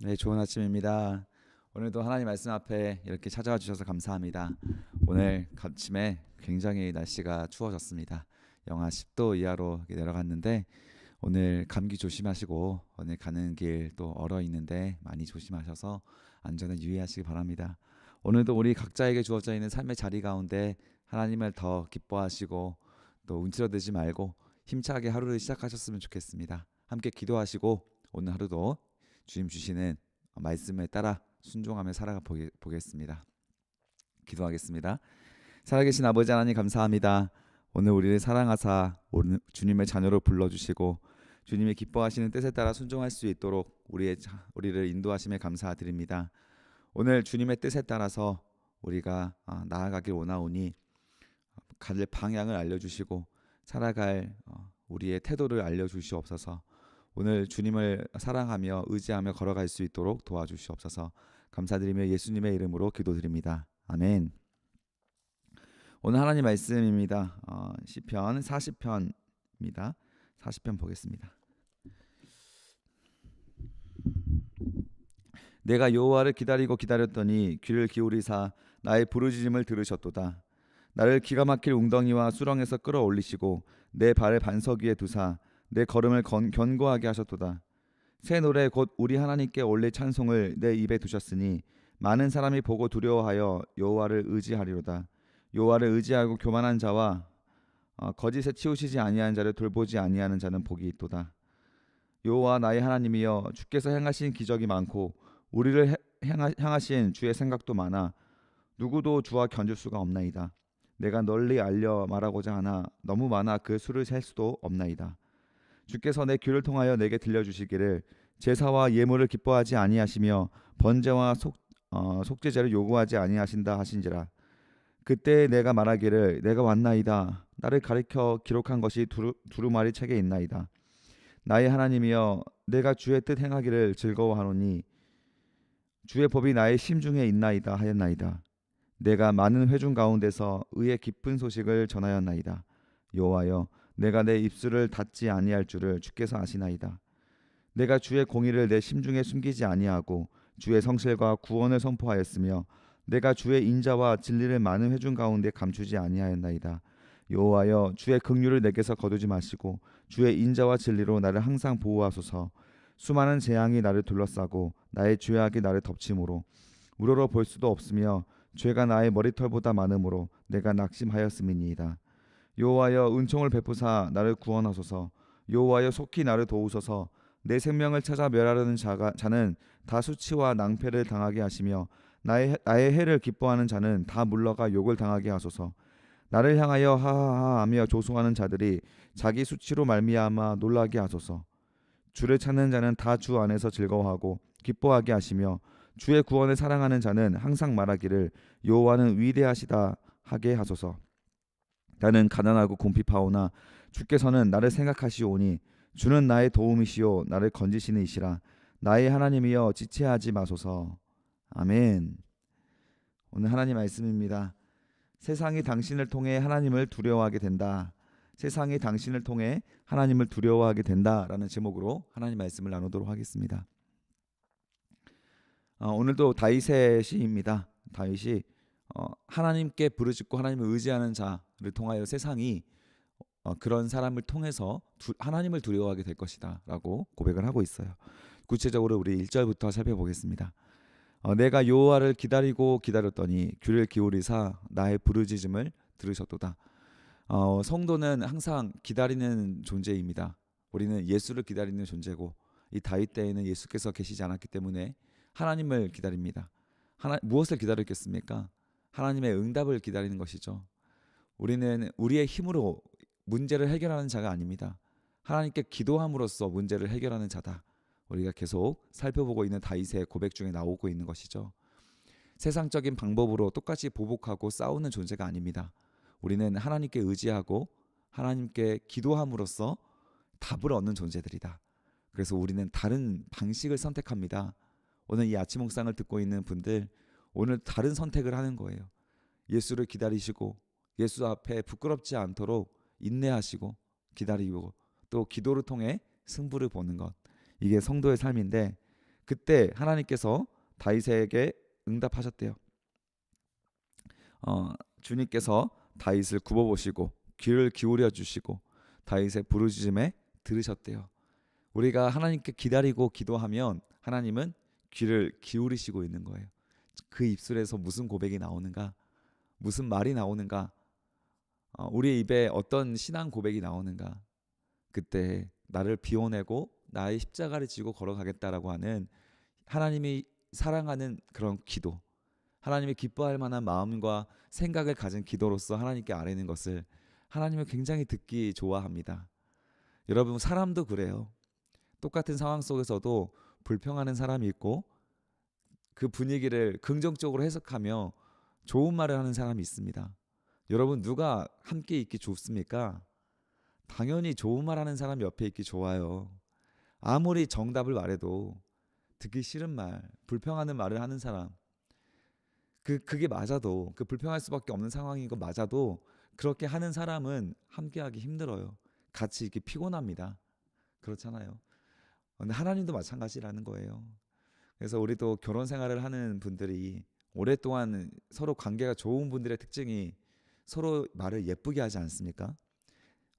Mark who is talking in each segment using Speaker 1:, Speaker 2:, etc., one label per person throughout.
Speaker 1: 네, 좋은 아침입니다. 오늘도 하나님 말씀 앞에 이렇게 찾아와 주셔서 감사합니다. 오늘 아침에 굉장히 날씨가 추워졌습니다. 영하 10도 이하로 내려갔는데 오늘 감기 조심하시고 오늘 가는 길 또 얼어 있는데 많이 조심하셔서 안전에 유의하시기 바랍니다. 오늘도 우리 각자에게 주어져 있는 삶의 자리 가운데 하나님을 더 기뻐하시고 또 움츠러들지 말고 힘차게 하루를 시작하셨으면 좋겠습니다. 함께 기도하시고 오늘 하루도 주님 주시는 말씀에 따라 순종하며 살아가 보겠습니다. 기도하겠습니다. 살아계신 아버지 하나님 감사합니다. 오늘 우리를 사랑하사 오늘 주님의 자녀로 불러주시고 주님이 기뻐하시는 뜻에 따라 순종할 수 있도록 우리를 인도하심에 감사드립니다. 오늘 주님의 뜻에 따라서 우리가 나아가길 원하오니 갈 방향을 알려주시고 살아갈 우리의 태도를 알려주시옵소서. 오늘 주님을 사랑하며 의지하며 걸어갈 수 있도록 도와주시옵소서. 감사드리며 예수님의 이름으로 기도드립니다. 아멘. 오늘 하나님 말씀입니다. 시편 40편입니다. 40편 보겠습니다. 내가 여호와를 기다리고 기다렸더니 귀를 기울이사 나의 부르짖음을 들으셨도다. 나를 기가 막힐 웅덩이와 수렁에서 끌어올리시고 내 발을 반석 위에 두사 내 걸음을 견고하게 하셨도다. 새 노래 곧 우리 하나님께 올릴 찬송을 내 입에 두셨으니 많은 사람이 보고 두려워하여 여호와를 의지하리로다. 여호와를 의지하고 교만한 자와 거짓에 치우치지 아니하는 자를 돌보지 아니하는 자는 복이 있도다. 여호와 나의 하나님이여 주께서 행하신 기적이 많고 우리를 향하신 주의 생각도 많아 누구도 주와 견줄 수가 없나이다. 내가 널리 알려 말하고자 하나 너무 많아 그 수를 셀 수도 없나이다. 주께서 내 귀를 통하여 내게 들려주시기를 제사와 예물을 기뻐하지 아니하시며 번제와 속죄제를 요구하지 아니하신다 하신지라. 그때 내가 말하기를 내가 왔나이다. 나를 가리켜 기록한 것이 두루마리 책에 있나이다. 나의 하나님이여 내가 주의 뜻 행하기를 즐거워하노니 주의 법이 나의 심중에 있나이다 하였나이다. 내가 많은 회중 가운데서 의의 깊은 소식을 전하였나이다. 여호와여 내가 내 입술을 닫지 아니할 줄을 주께서 아시나이다. 내가 주의 공의를 내 심중에 숨기지 아니하고 주의 성실과 구원을 선포하였으며 내가 주의 인자와 진리를 많은 회중 가운데 감추지 아니하였나이다. 여호와여 주의 긍휼을 내게서 거두지 마시고 주의 인자와 진리로 나를 항상 보호하소서. 수많은 재앙이 나를 둘러싸고 나의 죄악이 나를 덮침으로 우러러 볼 수도 없으며 죄가 나의 머리털보다 많음으로 내가 낙심하였음이니이다. 여호와여 은총을 베푸사 나를 구원하소서. 여호와여 속히 나를 도우소서. 내 생명을 찾아 멸하려는 자는 다 수치와 낭패를 당하게 하시며 나의 해를 기뻐하는 자는 다 물러가 욕을 당하게 하소서. 나를 향하여 하하하하며 조소하는 자들이 자기 수치로 말미암아 놀라게 하소서. 주를 찾는 자는 다 주 안에서 즐거워하고 기뻐하게 하시며 주의 구원을 사랑하는 자는 항상 말하기를 여호와는 위대하시다 하게 하소서. 나는 가난하고 궁핍하오나 주께서는 나를 생각하시오니 주는 나의 도움이시오 나를 건지시는 이시라. 나의 하나님이여 지체하지 마소서. 아멘. 오늘 하나님 말씀입니다. 세상이 당신을 통해 하나님을 두려워하게 된다. 세상이 당신을 통해 하나님을 두려워하게 된다라는 제목으로 하나님 말씀을 나누도록 하겠습니다. 오늘도 다윗의 시입니다. 다윗이 하나님께 부르짖고 하나님을 의지하는 자를 통하여 세상이 그런 사람을 통해서 하나님을 두려워하게 될 것이다 라고 고백을 하고 있어요. 구체적으로 우리 1절부터 살펴보겠습니다. 내가 여호와를 기다리고 기다렸더니 귀를 기울이사 나의 부르짖음을 들으셨도다. 성도는 항상 기다리는 존재입니다. 우리는 예수를 기다리는 존재고 이 다윗 때에는 예수께서 계시지 않았기 때문에 하나님을 기다립니다. 무엇을 기다렸겠습니까? 하나님의 응답을 기다리는 것이죠. 우리는 우리의 힘으로 문제를 해결하는 자가 아닙니다. 하나님께 기도함으로써 문제를 해결하는 자다. 우리가 계속 살펴보고 있는 다윗의 고백 중에 나오고 있는 것이죠. 세상적인 방법으로 똑같이 보복하고 싸우는 존재가 아닙니다. 우리는 하나님께 의지하고 하나님께 기도함으로써 답을 얻는 존재들이다. 그래서 우리는 다른 방식을 선택합니다. 오늘 이 아침 묵상을 듣고 있는 분들 오늘 다른 선택을 하는 거예요. 예수를 기다리시고 예수 앞에 부끄럽지 않도록 인내하시고 기다리고 또 기도를 통해 승부를 보는 것. 이게 성도의 삶인데 그때 하나님께서 다윗에게 응답하셨대요. 주님께서 다윗을 굽어보시고 귀를 기울여 주시고 다윗의 부르짖음에 들으셨대요. 우리가 하나님께 기다리고 기도하면 하나님은 귀를 기울이시고 있는 거예요. 그 입술에서 무슨 고백이 나오는가, 무슨 말이 나오는가, 우리 입에 어떤 신앙 고백이 나오는가, 그때 나를 비워내고 나의 십자가를 지고 걸어가겠다라고 하는 하나님이 사랑하는 그런 기도, 하나님이 기뻐할 만한 마음과 생각을 가진 기도로서 하나님께 아뢰는 것을 하나님은 굉장히 듣기 좋아합니다. 여러분, 사람도 그래요. 똑같은 상황 속에서도 불평하는 사람이 있고 그 분위기를 긍정적으로 해석하며 좋은 말을 하는 사람이 있습니다. 여러분, 누가 함께 있기 좋습니까? 당연히 좋은 말 하는 사람 옆에 있기 좋아요. 아무리 정답을 말해도 듣기 싫은 말, 불평하는 말을 하는 사람, 그게 맞아도, 그 불평할 수밖에 없는 상황인 거 맞아도 그렇게 하는 사람은 함께하기 힘들어요. 같이 이렇게 피곤합니다. 그렇잖아요. 근데 하나님도 마찬가지라는 거예요. 그래서 우리도 결혼 생활을 하는 분들이 오랫동안 서로 관계가 좋은 분들의 특징이 서로 말을 예쁘게 하지 않습니까?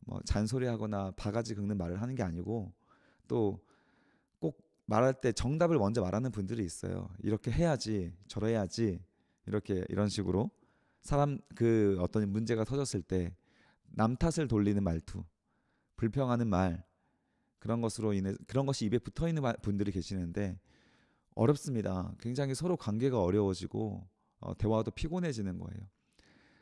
Speaker 1: 뭐 잔소리하거나 바가지 긁는 말을 하는 게 아니고, 또 꼭 말할 때 정답을 먼저 말하는 분들이 있어요. 이렇게 해야지, 저래야지, 이렇게 이런 식으로 사람 그 어떤 문제가 터졌을 때 남 탓을 돌리는 말투, 불평하는 말, 그런 것으로 인해 그런 것이 입에 붙어 있는 분들이 계시는데 어렵습니다. 굉장히 서로 관계가 어려워지고 대화도 피곤해지는 거예요.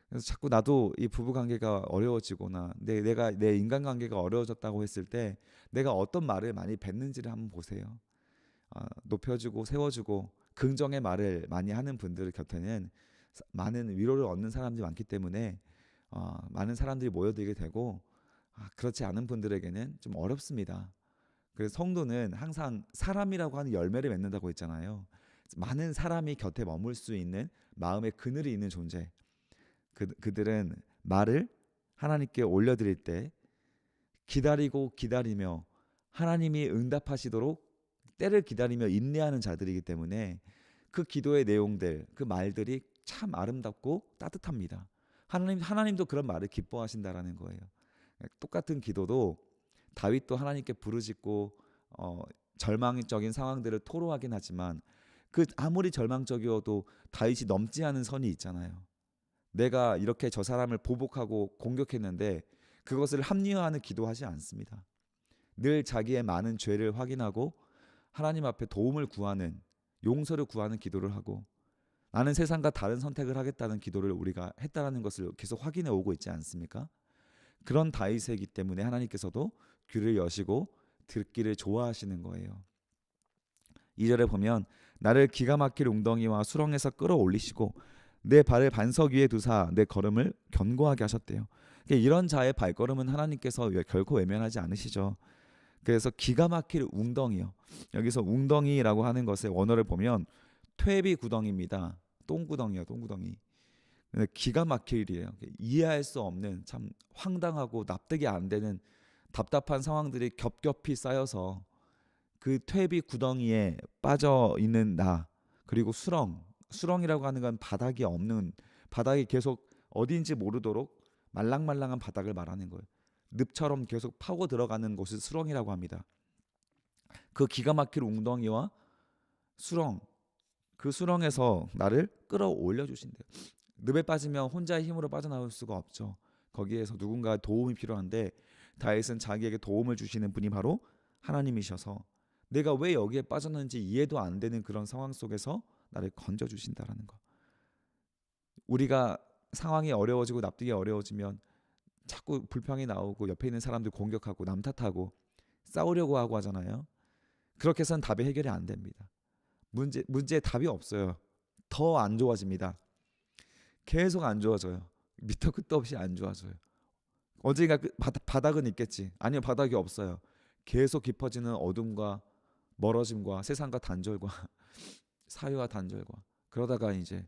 Speaker 1: 그래서 자꾸 나도 이 부부 관계가 어려워지거나 내가 내 인간 관계가 어려워졌다고 했을 때 내가 어떤 말을 많이 뱉는지를 한번 보세요. 높여주고 세워주고 긍정의 말을 많이 하는 분들 곁에는 많은 위로를 얻는 사람들이 많기 때문에 많은 사람들이 모여들게 되고, 그렇지 않은 분들에게는 좀 어렵습니다. 그래서 성도는 항상 사람이라고 하는 열매를 맺는다고 했잖아요. 많은 사람이 곁에 머물 수 있는 마음의 그늘이 있는 존재. 그들은 말을 하나님께 올려드릴 때 기다리고 기다리며 하나님이 응답하시도록 때를 기다리며 인내하는 자들이기 때문에 그 기도의 내용들, 그 말들이 참 아름답고 따뜻합니다. 하나님도 그런 말을 기뻐하신다라는 거예요. 똑같은 기도도 다윗도 하나님께 부르짖고 절망적인 상황들을 토로하긴 하지만 그 아무리 절망적이어도 다윗이 넘지 않은 선이 있잖아요. 내가 이렇게 저 사람을 보복하고 공격했는데 그것을 합리화하는 기도하지 않습니다. 늘 자기의 많은 죄를 확인하고 하나님 앞에 도움을 구하는, 용서를 구하는 기도를 하고, 나는 세상과 다른 선택을 하겠다는 기도를 우리가 했다라는 것을 계속 확인해 오고 있지 않습니까? 그런 다윗이기 때문에 하나님께서도 귀를 여시고 듣기를 좋아하시는 거예요. 2절에 보면 나를 기가 막힐 웅덩이와 수렁에서 끌어올리시고 내 발을 반석 위에 두사 내 걸음을 견고하게 하셨대요. 이런 자의 발걸음은 하나님께서 결코 외면하지 않으시죠. 그래서 기가 막힐 웅덩이요. 여기서 웅덩이라고 하는 것의 원어를 보면 퇴비 구덩이입니다. 똥구덩이요, 똥구덩이. 근데 기가 막힐이에요. 이해할 수 없는 참 황당하고 납득이 안 되는 답답한 상황들이 겹겹이 쌓여서 그 퇴비 구덩이에 빠져 있는 나, 그리고 수렁이라고 하는 건 바닥이 없는, 바닥이 계속 어디인지 모르도록 말랑말랑한 바닥을 말하는 거예요. 늪처럼 계속 파고 들어가는 곳을 수렁이라고 합니다. 그 기가 막힐 웅덩이와 수렁, 그 수렁에서 나를 끌어올려 주신대요. 늪에 빠지면 혼자의 힘으로 빠져나올 수가 없죠. 거기에서 누군가 도움이 필요한데 다윗은 자기에게 도움을 주시는 분이 바로 하나님이셔서 내가 왜 여기에 빠졌는지 이해도 안 되는 그런 상황 속에서 나를 건져 주신다라는 거. 우리가 상황이 어려워지고 납득이 어려워지면 자꾸 불평이 나오고 옆에 있는 사람들 공격하고 남 탓하고 싸우려고 하고 하잖아요. 그렇게 해서는 답이 해결이 안 됩니다. 문제에 답이 없어요. 더 안 좋아집니다. 계속 안 좋아져요. 밑도 끝도 없이 안 좋아져요. 언젠가 바닥은 있겠지. 아니요, 바닥이 없어요. 계속 깊어지는 어둠과 멀어짐과 세상과 단절과 사회와 단절과, 그러다가 이제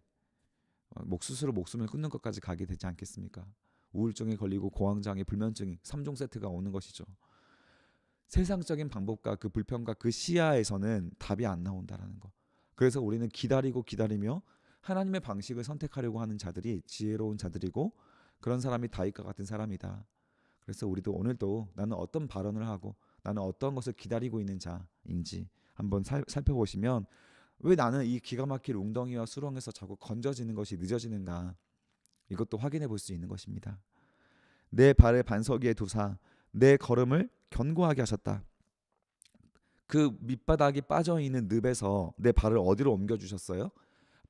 Speaker 1: 스스로 목숨을 끊는 것까지 가게 되지 않겠습니까? 우울증에 걸리고 공황장애, 불면증이 3종 세트가 오는 것이죠. 세상적인 방법과 그 불평과 그 시야에서는 답이 안 나온다라는 거. 그래서 우리는 기다리고 기다리며 하나님의 방식을 선택하려고 하는 자들이 지혜로운 자들이고, 그런 사람이 다윗과 같은 사람이다. 그래서 우리도 오늘도 나는 어떤 발언을 하고 나는 어떤 것을 기다리고 있는 자인지 한번 살펴보시면, 왜 나는 이 기가 막힐 웅덩이와 수렁에서 자꾸 건져지는 것이 늦어지는가, 이것도 확인해 볼 수 있는 것입니다. 내 발을 반석 위에 두사 내 걸음을 견고하게 하셨다. 그 밑바닥이 빠져있는 늪에서 내 발을 어디로 옮겨주셨어요?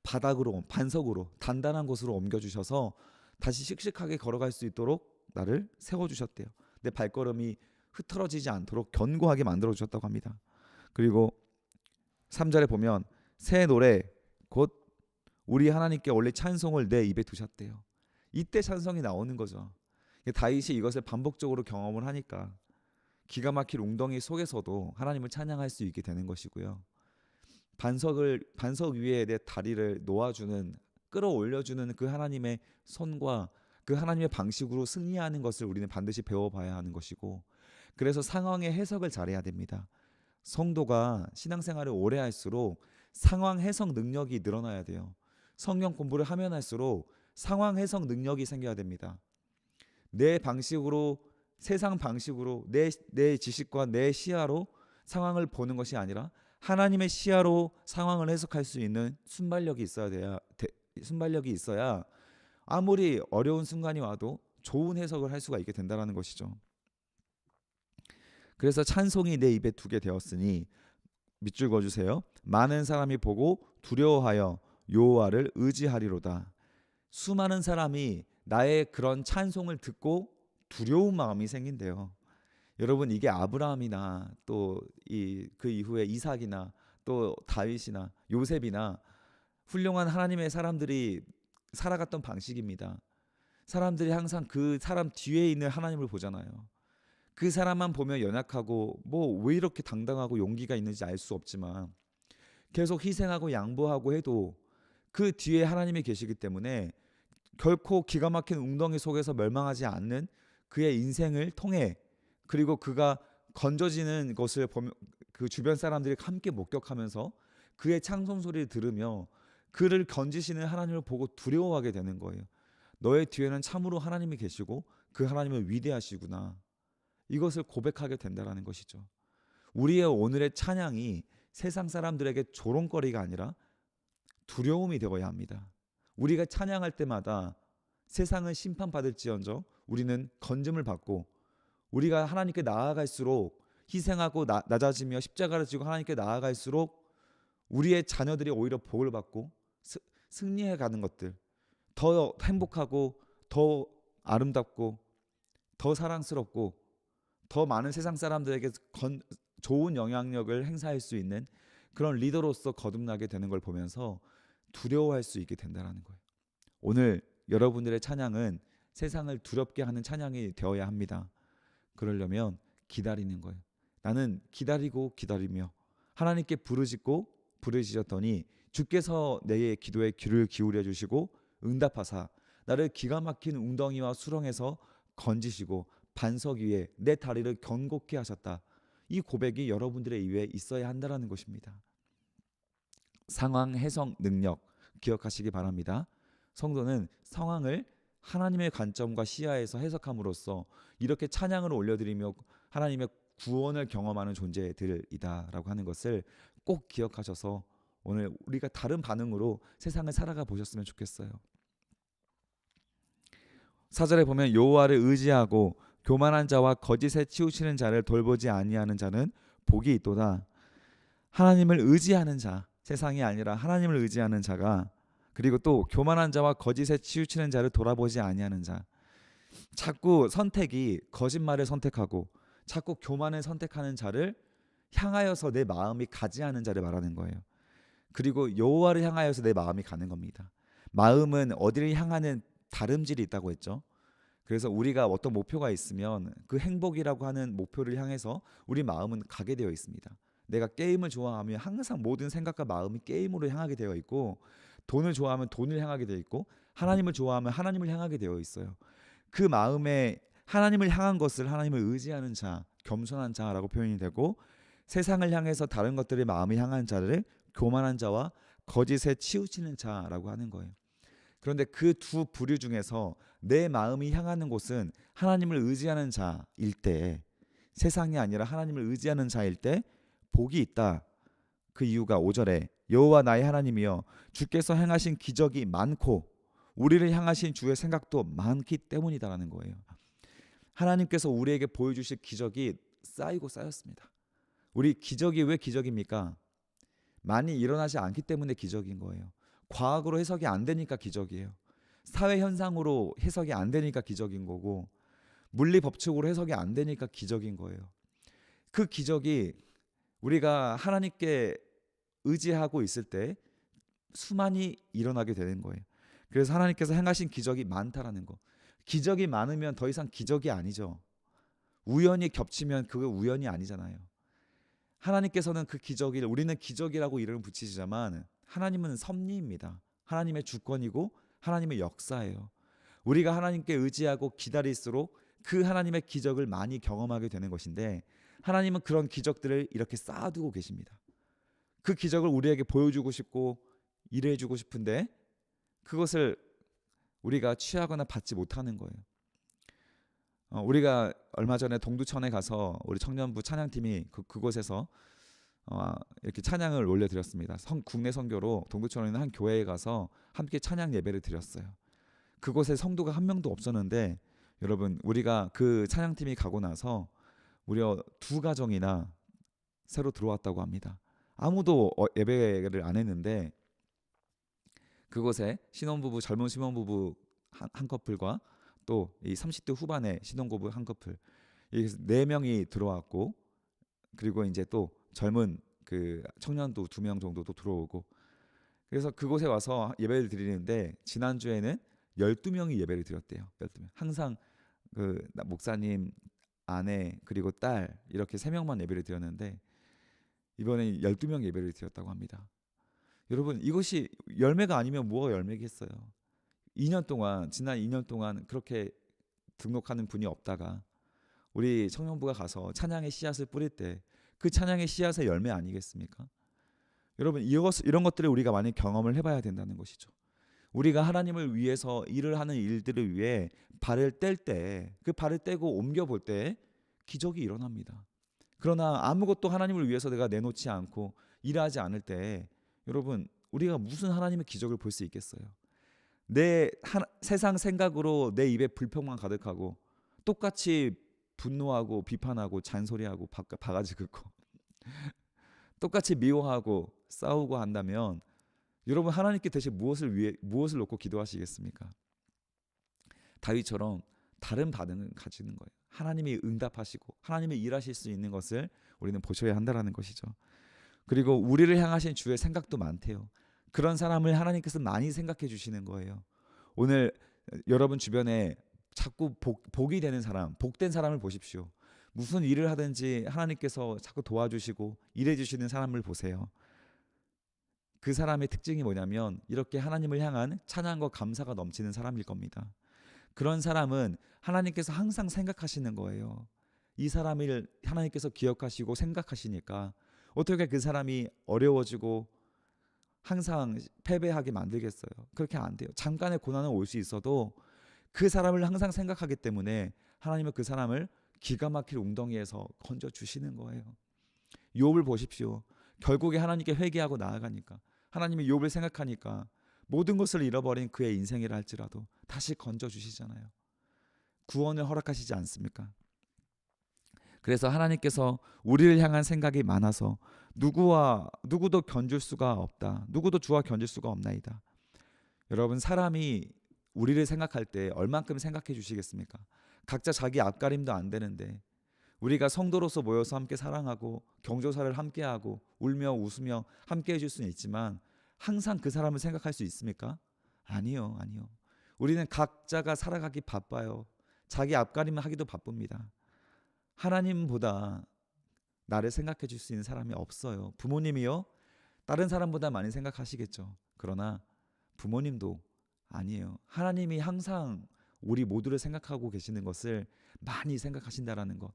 Speaker 1: 바닥으로, 반석으로, 단단한 곳으로 옮겨주셔서 다시 씩씩하게 걸어갈 수 있도록 나를 세워주셨대요. 내 발걸음이 흐트러지지 않도록 견고하게 만들어주셨다고 합니다. 그리고 3절에 보면 새 노래 곧 우리 하나님께 원래 찬송을 내 입에 두셨대요. 이때 찬송이 나오는 거죠. 다윗이 이것을 반복적으로 경험을 하니까 기가 막힐 웅덩이 속에서도 하나님을 찬양할 수 있게 되는 것이고요. 반석 위에 내 다리를 놓아주는, 끌어올려주는 그 하나님의 손과 그 하나님의 방식으로 승리하는 것을 우리는 반드시 배워봐야 하는 것이고, 그래서 상황의 해석을 잘해야 됩니다. 성도가 신앙생활을 오래 할수록 상황 해석 능력이 늘어나야 돼요. 성경 공부를 하면 할수록 상황 해석 능력이 생겨야 됩니다. 내 방식으로, 세상 방식으로, 내 지식과 내 시야로 상황을 보는 것이 아니라 하나님의 시야로 상황을 해석할 수 있는 순발력이 있어야 아무리 어려운 순간이 와도 좋은 해석을 할 수가 있게 된다는 것이죠. 그래서 찬송이 내 입에 두게 되었으니, 밑줄 그어주세요. 많은 사람이 보고 두려워하여 여호와를 의지하리로다. 수많은 사람이 나의 그런 찬송을 듣고 두려운 마음이 생긴대요. 여러분, 이게 아브라함이나 또 그 이후에 이삭이나 또 다윗이나 요셉이나 훌륭한 하나님의 사람들이 살아갔던 방식입니다. 사람들이 항상 그 사람 뒤에 있는 하나님을 보잖아요. 그 사람만 보면 연약하고 뭐 왜 이렇게 당당하고 용기가 있는지 알 수 없지만 계속 희생하고 양보하고 해도 그 뒤에 하나님이 계시기 때문에 결코 기가 막힌 웅덩이 속에서 멸망하지 않는 그의 인생을 통해, 그리고 그가 건져지는 것을 보며 그 주변 사람들이 함께 목격하면서 그의 찬송 소리를 들으며 그를 건지시는 하나님을 보고 두려워하게 되는 거예요. 너의 뒤에는 참으로 하나님이 계시고 그 하나님은 위대하시구나, 이것을 고백하게 된다는 것이죠. 우리의 오늘의 찬양이 세상 사람들에게 조롱거리가 아니라 두려움이 되어야 합니다. 우리가 찬양할 때마다 세상은 심판받을지언정 우리는 건짐을 받고, 우리가 하나님께 나아갈수록 희생하고 낮아지며 십자가를 지고 하나님께 나아갈수록 우리의 자녀들이 오히려 복을 받고 승리해 가는 것들, 더 행복하고 더 아름답고 더 사랑스럽고 더 많은 세상 사람들에게 좋은 영향력을 행사할 수 있는 그런 리더로서 거듭나게 되는 걸 보면서 두려워할 수 있게 된다는 거예요. 오늘 여러분들의 찬양은 세상을 두렵게 하는 찬양이 되어야 합니다. 그러려면 기다리는 거예요. 나는 기다리고 기다리며 하나님께 부르짖었더니 주께서 내 기도에 귀를 기울여 주시고 응답하사 나를 기가 막힌 웅덩이와 수렁에서 건지시고 반석 위에 내 다리를 견고케 하셨다. 이 고백이 여러분들의 입에 있어야 한다는 것입니다. 상황 해석 능력 기억하시기 바랍니다. 성도는 상황을 하나님의 관점과 시야에서 해석함으로써 이렇게 찬양을 올려드리며 하나님의 구원을 경험하는 존재들이다라고 하는 것을 꼭 기억하셔서 오늘 우리가 다른 반응으로 세상을 살아가 보셨으면 좋겠어요. 4절에 보면 여호와를 의지하고 교만한 자와 거짓에 치우치는 자를 돌보지 아니하는 자는 복이 있도다. 하나님을 의지하는 자, 세상이 아니라 하나님을 의지하는 자가, 그리고 또 교만한 자와 거짓에 치우치는 자를 돌아보지 아니하는 자. 자꾸 선택이 거짓말을 선택하고 자꾸 교만을 선택하는 자를 향하여서 내 마음이 가지 않은 자를 말하는 거예요. 그리고 여호와를 향하여서 내 마음이 가는 겁니다. 마음은 어디를 향하는 다름질이 있다고 했죠. 그래서 우리가 어떤 목표가 있으면 그 행복이라고 하는 목표를 향해서 우리 마음은 가게 되어 있습니다. 내가 게임을 좋아하면 항상 모든 생각과 마음이 게임으로 향하게 되어 있고, 돈을 좋아하면 돈을 향하게 되어 있고, 하나님을 좋아하면 하나님을 향하게 되어 있어요. 그 마음에 하나님을 향한 것을 하나님을 의지하는 자, 겸손한 자라고 표현이 되고, 세상을 향해서 다른 것들의 마음이 향한 자를 교만한 자와 거짓에 치우치는 자라고 하는 거예요. 그런데 그 두 부류 중에서 내 마음이 향하는 곳은 하나님을 의지하는 자일 때, 세상이 아니라 하나님을 의지하는 자일 때 복이 있다. 그 이유가 5절에 여호와 나의 하나님이여 주께서 행하신 기적이 많고 우리를 향하신 주의 생각도 많기 때문이다라는 거예요. 하나님께서 우리에게 보여주실 기적이 쌓이고 쌓였습니다. 우리 기적이 왜 기적입니까? 많이 일어나지 않기 때문에 기적인 거예요. 과학으로 해석이 안 되니까 기적이에요. 사회 현상으로 해석이 안 되니까 기적인 거고, 물리 법칙으로 해석이 안 되니까 기적인 거예요. 그 기적이 우리가 하나님께 의지하고 있을 때 수많이 일어나게 되는 거예요. 그래서 하나님께서 행하신 기적이 많다라는 거. 기적이 많으면 더 이상 기적이 아니죠. 우연히 겹치면 그거 우연이 아니잖아요. 하나님께서는 그 기적을, 우리는 기적이라고 이름을 붙이지만 하나님은 섭리입니다. 하나님의 주권이고 하나님의 역사예요. 우리가 하나님께 의지하고 기다릴수록 그 하나님의 기적을 많이 경험하게 되는 것인데, 하나님은 그런 기적들을 이렇게 쌓아두고 계십니다. 그 기적을 우리에게 보여주고 싶고 일해주고 싶은데 그것을 우리가 취하거나 받지 못하는 거예요. 우리가 얼마 전에 동두천에 가서 우리 청년부 찬양팀이 그곳에서 이렇게 찬양을 올려드렸습니다. 국내 선교로 동두천에 있는 한 교회에 가서 함께 찬양 예배를 드렸어요. 그곳에 성도가 한 명도 없었는데, 여러분, 우리가 그 찬양팀이 가고 나서 무려 2가정이나 새로 들어왔다고 합니다. 아무도 예배를 안 했는데 그곳에 신혼부부, 젊은 신혼부부 한 커플과 또 이 30대 후반의 신혼부부 한 커플, 이 4명이 들어왔고, 그리고 이제 또 젊은 그 청년도 2명 정도도 들어오고, 그래서 그곳에 와서 예배를 드리는데 지난주에는 12명이 예배를 드렸대요. 12명. 항상 그 목사님, 아내, 그리고 딸 이렇게 3명만 예배를 드렸는데 이번에 12명 예배를 드렸다고 합니다. 여러분, 이것이 열매가 아니면 뭐가 열매겠어요? 2년 동안, 지난 2년 동안 그렇게 등록하는 분이 없다가 우리 청년부가 가서 찬양의 씨앗을 뿌릴 때 그 찬양의 씨앗의 열매 아니겠습니까? 여러분, 이런 것들을 우리가 많이 경험을 해봐야 된다는 것이죠. 우리가 하나님을 위해서 일을 하는 일들을 위해 발을 뗄 때, 그 발을 떼고 옮겨볼 때 기적이 일어납니다. 그러나 아무것도 하나님을 위해서 내가 내놓지 않고 일하지 않을 때, 여러분, 우리가 무슨 하나님의 기적을 볼 수 있겠어요? 세상 생각으로 내 입에 불평만 가득하고 똑같이 분노하고 비판하고 잔소리하고 바가지 긁고 똑같이 미워하고 싸우고 한다면 여러분, 하나님께 대체 무엇을 놓고 기도하시겠습니까? 다윗처럼 다른 반응을 가지는 거예요. 하나님이 응답하시고 하나님이 일하실 수 있는 것을 우리는 보셔야 한다는 것이죠. 그리고 우리를 향하신 주의 생각도 많대요. 그런 사람을 하나님께서 많이 생각해 주시는 거예요. 오늘 여러분 주변에 자꾸 복이 되는 사람, 복된 사람을 보십시오. 무슨 일을 하든지 하나님께서 자꾸 도와주시고 일해 주시는 사람을 보세요. 그 사람의 특징이 뭐냐면 이렇게 하나님을 향한 찬양과 감사가 넘치는 사람일 겁니다. 그런 사람은 하나님께서 항상 생각하시는 거예요. 이 사람을 하나님께서 기억하시고 생각하시니까 어떻게 그 사람이 어려워지고 항상 패배하게 만들겠어요? 그렇게 안 돼요. 잠깐의 고난은 올 수 있어도 그 사람을 항상 생각하기 때문에 하나님은 그 사람을 기가 막힐 웅덩이에서 건져주시는 거예요. 욥을 보십시오. 결국에 하나님께 회개하고 나아가니까, 하나님이 욥을 생각하니까 모든 것을 잃어버린 그의 인생이라 할지라도 다시 건져주시잖아요. 구원을 허락하시지 않습니까? 그래서 하나님께서 우리를 향한 생각이 많아서 누구도 견줄 수가 없다. 누구도 주와 견줄 수가 없나이다. 여러분, 사람이 우리를 생각할 때 얼만큼 생각해 주시겠습니까? 각자 자기 앞가림도 안 되는데 우리가 성도로서 모여서 함께 사랑하고 경조사를 함께하고 울며 웃으며 함께 해줄 수는 있지만 항상 그 사람을 생각할 수 있습니까? 아니요. 우리는 각자가 살아가기 바빠요. 자기 앞가림을 하기도 바쁩니다. 하나님보다 나를 생각해 줄 수 있는 사람이 없어요. 부모님이요? 다른 사람보다 많이 생각하시겠죠. 그러나 부모님도 아니에요. 하나님이 항상 우리 모두를 생각하고 계시는 것을 많이 생각하신다라는 것.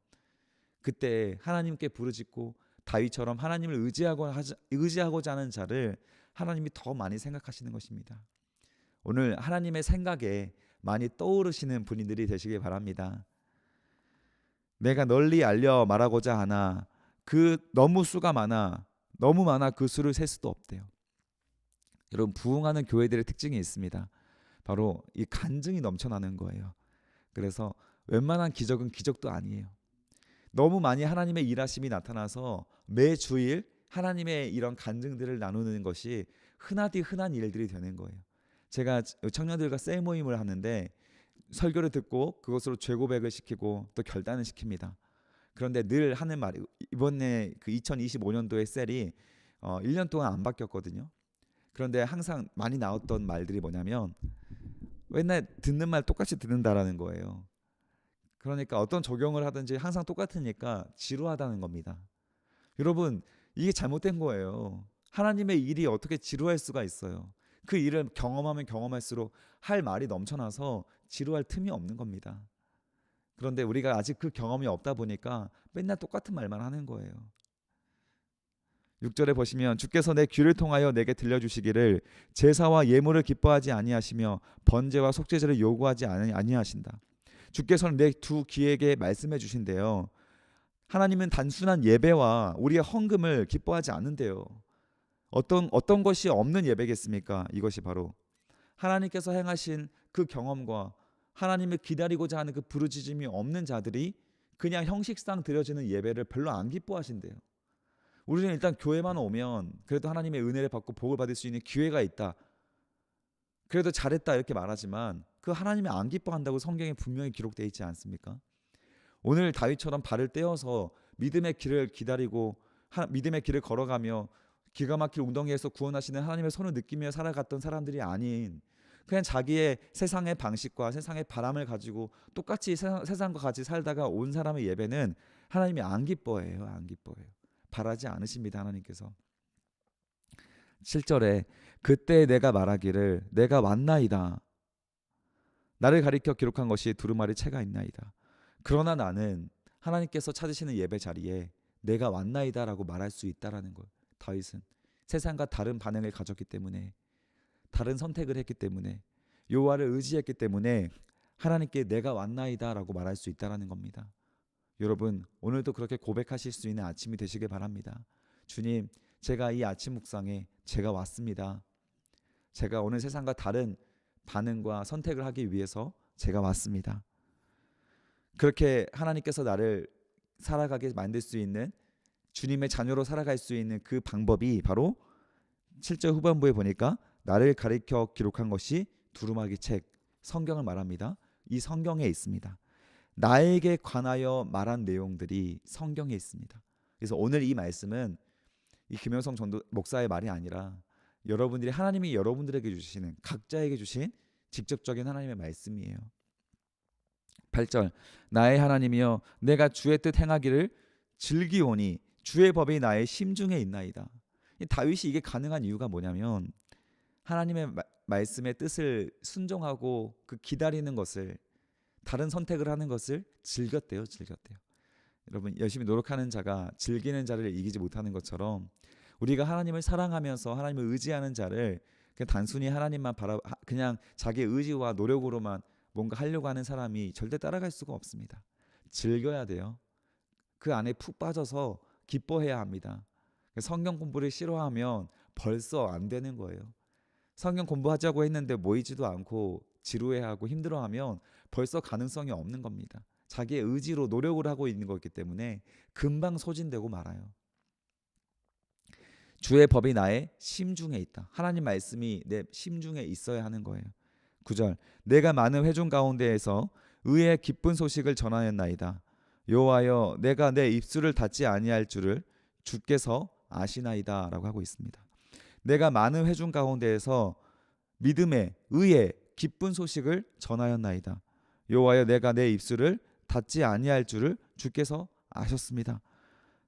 Speaker 1: 그때 하나님께 부르짖고 다윗처럼 하나님을 의지하고자 하는 자를 하나님이 더 많이 생각하시는 것입니다. 오늘 하나님의 생각에 많이 떠오르시는 분들이 되시길 바랍니다. 내가 널리 알려 말하고자 하나 그 너무 수가 많아 너무 많아 그 수를 셀 수도 없대요. 여러분, 부흥하는 교회들의 특징이 있습니다. 바로 이 간증이 넘쳐나는 거예요. 그래서 웬만한 기적은 기적도 아니에요. 너무 많이 하나님의 일하심이 나타나서 매 주일 하나님의 이런 간증들을 나누는 것이 흔하디 흔한 일들이 되는 거예요. 제가 청년들과 셀 모임을 하는데 설교를 듣고 그것으로 죄고백을 시키고 또 결단을 시킵니다. 그런데 늘 하는 말이, 이번에 그 2025년도에 셀이 1년 동안 안 바뀌었거든요. 그런데 항상 많이 나왔던 말들이 뭐냐면 맨날 듣는 말 똑같이 듣는다라는 거예요. 그러니까 어떤 적용을 하든지 항상 똑같으니까 지루하다는 겁니다. 여러분, 이게 잘못된 거예요. 하나님의 일이 어떻게 지루할 수가 있어요. 그 일을 경험하면 경험할수록 할 말이 넘쳐나서 지루할 틈이 없는 겁니다. 그런데 우리가 아직 그 경험이 없다 보니까 맨날 똑같은 말만 하는 거예요. 6절에 보시면 주께서 내 귀를 통하여 내게 들려주시기를 제사와 예물을 기뻐하지 아니하시며 번제와 속죄제를 요구하지 아니하신다. 주께서는 내 두 귀에게 말씀해 주신대요. 하나님은 단순한 예배와 우리의 헌금을 기뻐하지 않는데요. 어떤 것이 없는 예배겠습니까? 이것이 바로 하나님께서 행하신 그 경험과 하나님을 기다리고자 하는 그 부르짖음이 없는 자들이 그냥 형식상 드려지는 예배를 별로 안 기뻐하신대요. 우리는 일단 교회만 오면 그래도 하나님의 은혜를 받고 복을 받을 수 있는 기회가 있다, 그래도 잘했다 이렇게 말하지만 그 하나님이 안 기뻐한다고 성경에 분명히 기록되어 있지 않습니까? 오늘 다윗처럼 발을 떼어서 믿음의 길을 기다리고 믿음의 길을 걸어가며 기가 막힐 웅덩이에서 구원하시는 하나님의 손을 느끼며 살아갔던 사람들이 아닌 그냥 자기의 세상의 방식과 세상의 바람을 가지고 똑같이 세상과 같이 살다가 온 사람의 예배는 하나님이 안 기뻐해요. 안 기뻐해요. 바라지 않으십니다. 하나님께서 7절에 그때 내가 말하기를 내가 왔나이다. 나를 가리켜 기록한 것이 두루마리 채가 있나이다. 그러나 나는 하나님께서 찾으시는 예배 자리에 내가 왔나이다 라고 말할 수 있다라는 거예요. 다윗은 세상과 다른 반응을 가졌기 때문에, 다른 선택을 했기 때문에, 여호와를 의지했기 때문에 하나님께 내가 왔나이다 라고 말할 수 있다라는 겁니다. 여러분, 오늘도 그렇게 고백하실 수 있는 아침이 되시길 바랍니다. 주님, 제가 이 아침 묵상에 제가 왔습니다. 제가 오늘 세상과 다른 반응과 선택을 하기 위해서 제가 왔습니다. 그렇게 하나님께서 나를 살아가게 만들 수 있는, 주님의 자녀로 살아갈 수 있는 그 방법이 바로 7절 후반부에 보니까 나를 가리켜 기록한 것이 두루마기 책, 성경을 말합니다. 이 성경에 있습니다. 나에게 관하여 말한 내용들이 성경에 있습니다. 그래서 오늘 이 말씀은 이 김영성 전도 목사의 말이 아니라 여러분들이, 하나님이 여러분들에게 주시는, 각자에게 주신 직접적인 하나님의 말씀이에요. 8절 나의 하나님이여 내가 주의 뜻 행하기를 즐기오니 주의 법이 나의 심중에 있나이다. 다윗이 이게 가능한 이유가 뭐냐면 하나님의 말씀의 뜻을 순종하고 그 기다리는 것을, 다른 선택을 하는 것을 즐겼대요. 여러분, 열심히 노력하는 자가 즐기는 자를 이기지 못하는 것처럼 우리가 하나님을 사랑하면서 하나님을 의지하는 자를 그냥 단순히 하나님만 그냥 자기 의지와 노력으로만 뭔가 하려고 하는 사람이 절대 따라갈 수가 없습니다. 즐겨야 돼요. 그 안에 푹 빠져서 기뻐해야 합니다. 성경 공부를 싫어하면 벌써 안 되는 거예요. 성경 공부하자고 했는데 모이지도 않고 지루해하고 힘들어하면 벌써 가능성이 없는 겁니다. 자기의 의지로 노력을 하고 있는 거기 때문에 금방 소진되고 말아요. 주의 법이 나의 심중에 있다. 하나님 말씀이 내 심중에 있어야 하는 거예요. 9절 내가 많은 회중 가운데에서 의의 기쁜 소식을 전하였나이다. 여호와여 내가 내 입술을 닫지 아니할 줄을 주께서 아시나이다 라고 하고 있습니다. 내가 많은 회중 가운데에서 믿음의, 의의 기쁜 소식을 전하였나이다. 여호와여 내가 내 입술을 닫지 아니할 줄을 주께서 아셨습니다.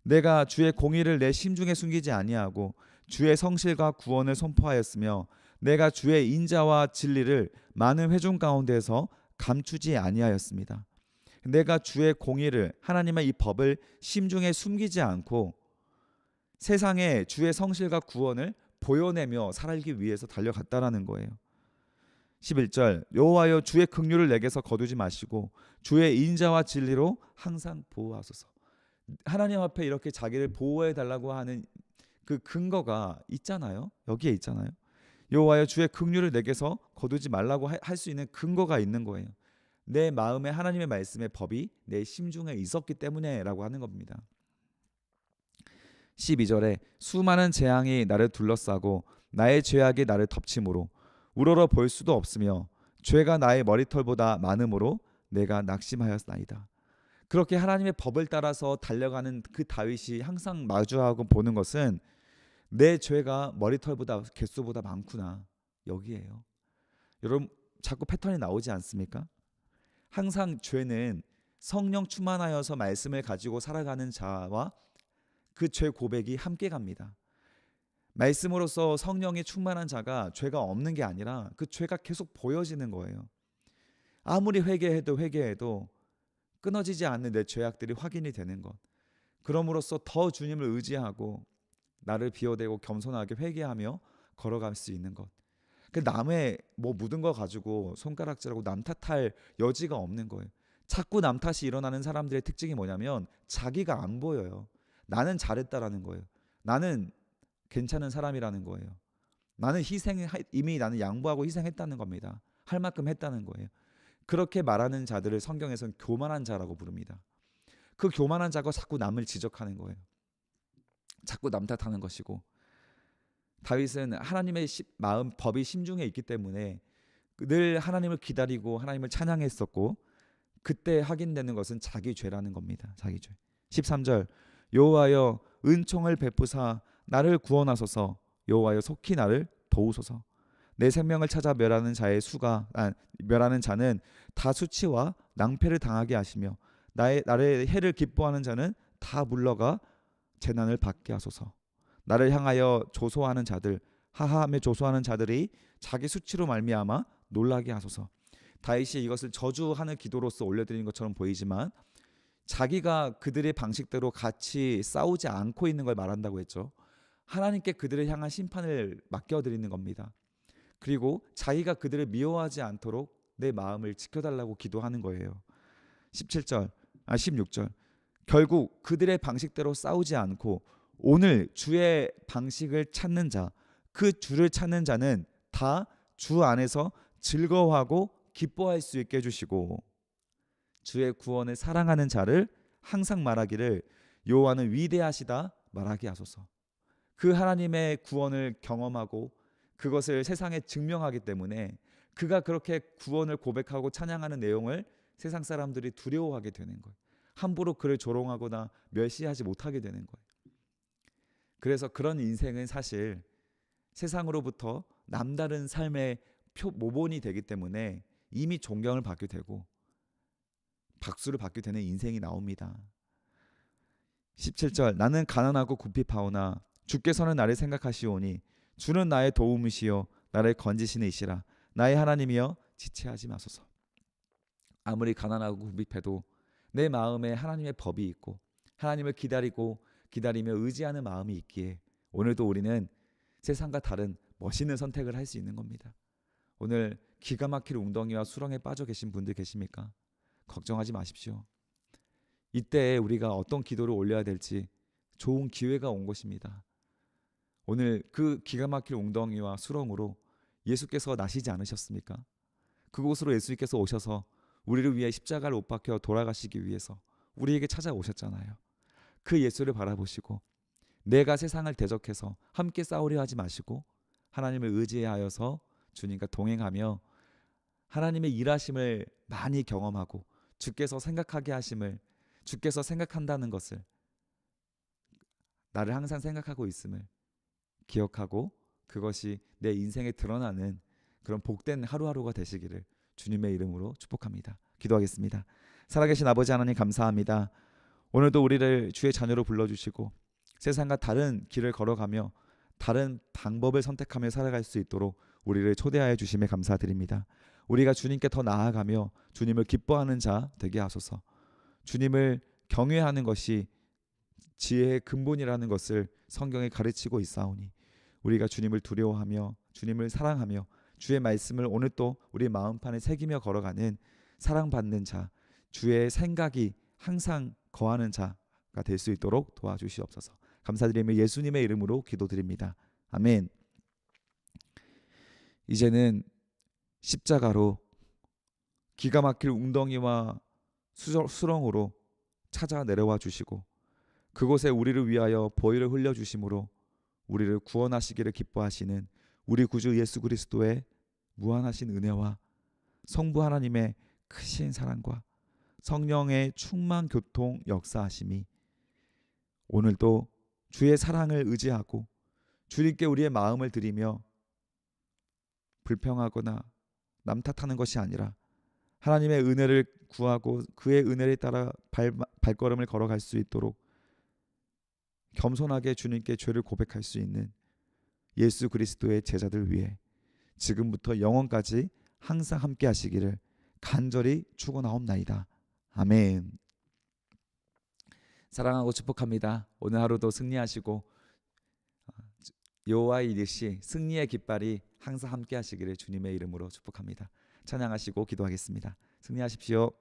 Speaker 1: 내가 주의 공의를 내 심중에 숨기지 아니하고 주의 성실과 구원을 선포하였으며 내가 주의 인자와 진리를 많은 회중 가운데에서 감추지 아니하였습니다. 내가 주의 공의를, 하나님의 이 법을 심중에 숨기지 않고 세상에 주의 성실과 구원을 보여내며 살기 위해서 달려갔다라는 거예요. 11절 여호와여 주의 긍휼을 내게서 거두지 마시고 주의 인자와 진리로 항상 보호하소서. 하나님 앞에 이렇게 자기를 보호해 달라고 하는 그 근거가 있잖아요. 여기에 있잖아요. 여호와여 주의 긍휼을 내게서 거두지 말라고 할 수 있는 근거가 있는 거예요. 내 마음에 하나님의 말씀의 법이 내 심중에 있었기 때문에라고 하는 겁니다. 12절에 수많은 재앙이 나를 둘러싸고 나의 죄악이 나를 덮침으로 우러러 볼 수도 없으며 죄가 나의 머리털보다 많음으로 내가 낙심하였나이다. 그렇게 하나님의 법을 따라서 달려가는 그 다윗이 항상 마주하고 보는 것은 내 죄가 머리털보다 개수보다 많구나, 여기에요. 여러분 자꾸 패턴이 나오지 않습니까? 항상 죄는 성령 충만하여서 말씀을 가지고 살아가는 자와 그 죄 고백이 함께 갑니다. 말씀으로서 성령이 충만한 자가 죄가 없는 게 아니라 그 죄가 계속 보여지는 거예요. 아무리 회개해도 끊어지지 않는 내 죄악들이 확인이 되는 것. 그럼으로써 더 주님을 의지하고 나를 비워대고 겸손하게 회개하며 걸어갈 수 있는 것. 그 남의 뭐 묻은 거 가지고 손가락질하고 남 탓할 여지가 없는 거예요. 자꾸 남 탓이 일어나는 사람들의 특징이 뭐냐면 자기가 안 보여요. 나는 잘했다라는 거예요. 나는 괜찮은 사람이라는 거예요. 나는 이미 나는 양보하고 희생했다는 겁니다. 할 만큼 했다는 거예요. 그렇게 말하는 자들을 성경에서는 교만한 자라고 부릅니다. 그 교만한 자가 자꾸 남을 지적하는 거예요. 자꾸 남 탓하는 것이고, 다윗은 하나님의 마음 법이 심중에 있기 때문에 늘 하나님을 기다리고 하나님을 찬양했었고, 그때 확인되는 것은 자기 죄라는 겁니다. 자기 죄. 13절 여호와여 은총을 베푸사 나를 구원하소서. 여호와여 속히 나를 도우소서. 내 생명을 찾아 멸하는 자는 다 수치와 낭패를 당하게 하시며 나를 해를 기뻐하는 자는 다 물러가 재난을 받게 하소서. 나를 향하여 조소하는 자들, 하하하며 조소하는 자들이 자기 수치로 말미암아 놀라게 하소서. 다윗이 이것을 저주하는 기도로서 올려드리는 것처럼 보이지만 자기가 그들의 방식대로 같이 싸우지 않고 있는 걸 말한다고 했죠. 하나님께 그들을 향한 심판을 맡겨드리는 겁니다. 그리고 자기가 그들을 미워하지 않도록 내 마음을 지켜달라고 기도하는 거예요. 16절 결국 그들의 방식대로 싸우지 않고 오늘 주의 방식을 찾는 자, 그 주를 찾는 자는 다 주 안에서 즐거워하고 기뻐할 수 있게 해주시고 주의 구원을 사랑하는 자를 항상 말하기를 여호와는 위대하시다 말하게 하소서. 그 하나님의 구원을 경험하고 그것을 세상에 증명하기 때문에 그가 그렇게 구원을 고백하고 찬양하는 내용을 세상 사람들이 두려워하게 되는 거예요. 함부로 그를 조롱하거나 멸시하지 못하게 되는 거예요. 그래서 그런 인생은 사실 세상으로부터 남다른 삶의 모본이 되기 때문에 이미 존경을 받게 되고 박수를 받게 되는 인생이 나옵니다. 17절 나는 가난하고 궁핍하오나 주께서는 나를 생각하시오니 주는 나의 도움이시요 나를 건지시는 이시라. 나의 하나님이여 지체하지 마소서. 아무리 가난하고 궁핍해도 내 마음에 하나님의 법이 있고 하나님을 기다리며 의지하는 마음이 있기에 오늘도 우리는 세상과 다른 멋있는 선택을 할 수 있는 겁니다. 오늘 기가 막힐 웅덩이와 수렁에 빠져 계신 분들 계십니까? 걱정하지 마십시오. 이때 우리가 어떤 기도를 올려야 될지 좋은 기회가 온 것입니다. 오늘 그 기가 막힐 웅덩이와 수렁으로 예수께서 나시지 않으셨습니까? 그곳으로 예수께서 오셔서 우리를 위해 십자가를 못 박혀 돌아가시기 위해서 우리에게 찾아오셨잖아요. 그 예수를 바라보시고 내가 세상을 대적해서 함께 싸우려 하지 마시고 하나님을 의지하여서 주님과 동행하며 하나님의 일하심을 많이 경험하고 주께서 생각하게 하심을, 주께서 생각한다는 것을, 나를 항상 생각하고 있음을 기억하고 그것이 내 인생에 드러나는 그런 복된 하루하루가 되시기를 주님의 이름으로 축복합니다. 기도하겠습니다. 살아계신 아버지 하나님 감사합니다. 오늘도 우리를 주의 자녀로 불러주시고 세상과 다른 길을 걸어가며 다른 방법을 선택하며 살아갈 수 있도록 우리를 초대하여 주심에 감사드립니다. 우리가 주님께 더 나아가며 주님을 기뻐하는 자 되게 하소서. 주님을 경외하는 것이 지혜의 근본이라는 것을 성경에 가르치고 있사오니 우리가 주님을 두려워하며 주님을 사랑하며 주의 말씀을 오늘 또 우리 마음판에 새기며 걸어가는 사랑받는 자, 주의 생각이 항상 거하는 자가 될 수 있도록 도와주시옵소서. 감사드리며 예수님의 이름으로 기도드립니다. 아멘. 이제는 십자가로 기가 막힐 웅덩이와 수렁으로 찾아 내려와 주시고 그곳에 우리를 위하여 보혈을 흘려 주심으로 우리를 구원하시기를 기뻐하시는 우리 구주 예수 그리스도의 무한하신 은혜와 성부 하나님의 크신 사랑과 성령의 충만 교통 역사하심이 오늘도 주의 사랑을 의지하고 주님께 우리의 마음을 드리며 불평하거나 남 탓하는 것이 아니라 하나님의 은혜를 구하고 그의 은혜를 따라 발걸음을 걸어갈 수 있도록 겸손하게 주님께 죄를 고백할 수 있는 예수 그리스도의 제자들 위해 지금부터 영원까지 항상 함께 하시기를 간절히 축원하옵나이다. 아멘. 사랑하고 축복합니다. 오늘 하루도 승리하시고 여호와의 이르시 승리의 깃발이 항상 함께 하시기를 주님의 이름으로 축복합니다. 찬양하시고 기도하겠습니다. 승리하십시오.